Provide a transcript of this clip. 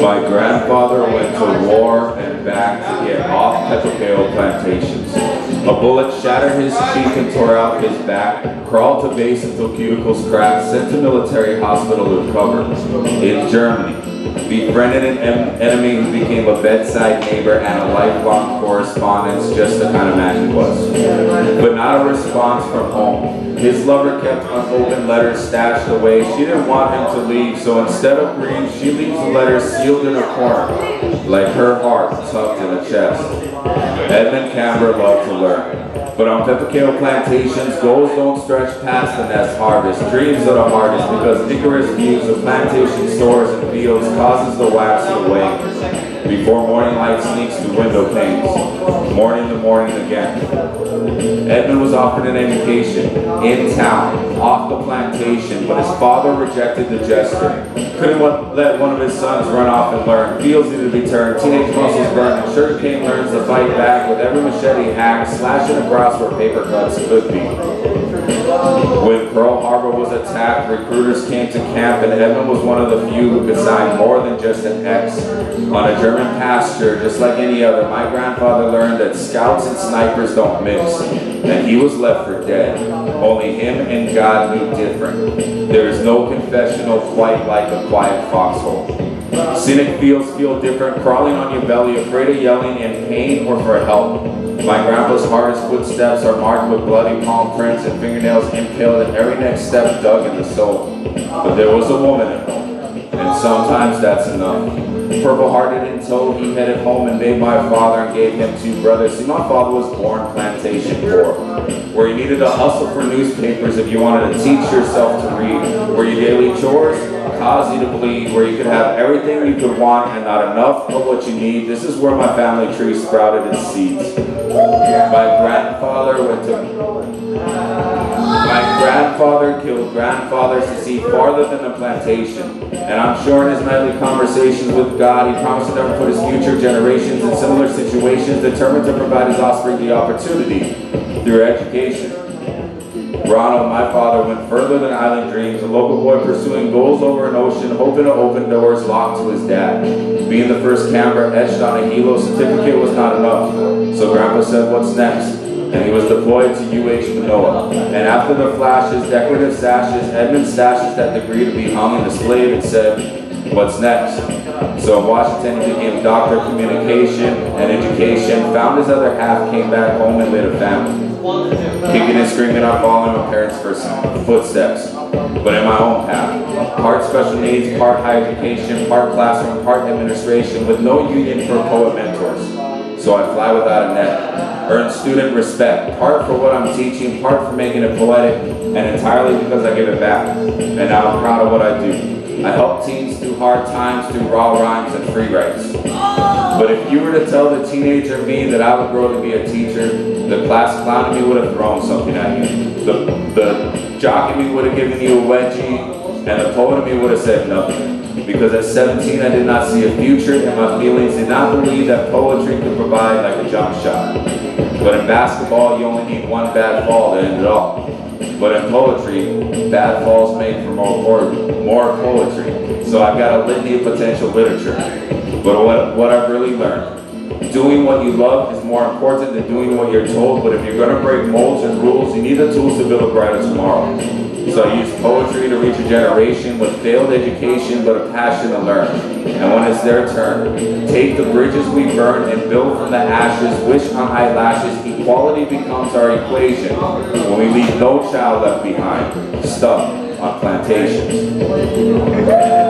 My grandfather went to war and back to get off Peppercale plantations. A bullet shattered his cheek and tore out his back, crawled to base until cuticles cracked, sent to military hospital to recover. In Germany, befriended an enemy who became a bedside neighbor and a lifelong correspondence, just the kind of man he was. But not a response from home. His lover kept unopened letters stashed away. She didn't want him to leave, so instead of grief, she leaves the letter sealed in a corner, like her heart tucked in a chest. Darron Cambra loved to learn. But on Peppercale plantations, goals don't stretch past the next harvest. Dreams are the hardest because Icarus views of plantation stores and fields causes the wax to wane. Before morning light sneaks through window panes, morning to morning again. Edmund was offered an education in town, off the plantation, but his father rejected the gesture. Couldn't let one of his sons run off and learn. Fields needed to be turned, teenage muscles burned, and sugarcane learns to fight back with every machete hacked, slashing across where paper cuts could be. When Pearl Harbor was attacked, recruiters came to camp, and Edmund was one of the few who could sign more than just an X. On a German pasture, just like any other, my grandfather learned that scouts and snipers don't mix, and he was left for dead. Only him and God knew different. There is no confessional quite like a quiet foxhole. Scenic fields feel different, crawling on your belly, afraid of yelling in pain or for help. My grandpa's hardest footsteps are marked with bloody palm prints and fingernails impaled, and every next step dug in the soul. But there was a woman at home, and sometimes that's enough. Purple-hearted in tow, he headed home and made my father and gave him 2 brothers. See, my father was born plantation poor, where you needed to hustle for newspapers if you wanted to teach yourself to read, where your daily chores caused you to bleed, where you could have everything you could want and not enough of what you need. This is where my family tree sprouted its seeds. My grandfather killed grandfathers to see farther than the plantation. And I'm sure in his nightly conversations with God, he promised to never put his future generations in similar situations, determined to provide his offspring the opportunity through education. Ronald, my father, went further than island dreams, a local boy pursuing goals over an ocean, hoping to open doors locked to his dad. Being the first Cambra etched on a helo certificate was not enough, so Grandpa said, "What's next?" And he was deployed to UH Manoa. And after the flashes, decorative sashes, Edmund stashes that degree to be hung and displayed and said, "What's next?" So in Washington, he became doctor of communication and education, found his other half, came back home and made a family. Kicking and screaming, I'm following my parents' footsteps, but in my own path. Part special needs, part higher education, part classroom, part administration, with no union for poet mentors. So I fly without a net, earn student respect, part for what I'm teaching, part for making it poetic, and entirely because I give it back. And now I'm proud of what I do. I help teens through hard times, through raw rhymes and free writes. But if you were to tell the teenager me that I would grow to be a teacher, the class clown in me would have thrown something at you. The jock in me would have given you a wedgie, and the poet in me would have said nothing. Because at 17, I did not see a future, and my feelings did not believe that poetry could provide like a jump shot. But in basketball, you only need one bad fall to end it all. But in poetry, bad falls make for more poetry. So I've got a litany of potential literature. But what I've really learned, doing what you love is more important than doing what you're told. But if you're going to break molds and rules, you need the tools to build a brighter tomorrow. So I use poetry to reach a generation with failed education but a passion to learn. And when it's their turn, take the bridges we burn and build from the ashes, wish on eyelashes, equality becomes our equation. When we leave no child left behind, stuck on plantations.